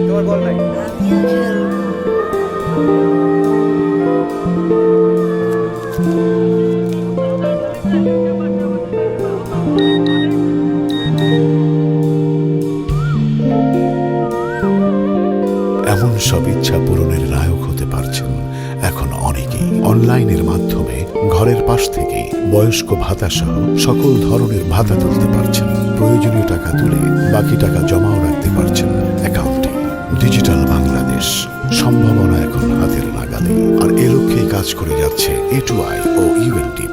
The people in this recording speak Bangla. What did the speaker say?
তোমার বল নাই। এমন সব ইচ্ছা পূরণের নায়ক হতে পারছেন এখন অনেকেই। অনলাইনের মাধ্যমে ঘরের পাশ থেকে বয়স্ক ভাতা সহ সকল ধরনের ভাতা তুলতে পারছেন। প্রয়োজনীয় টাকা তুলে বাকি টাকা জমাও রাখতে পারছেন অ্যাকাউন্টে। ডিজিটাল বাংলাদেশ, সম্ভাবনা এখন হাতের নাগালে। আর এ লক্ষ্যেই কাজ করে যাচ্ছে A2I ও UNDP।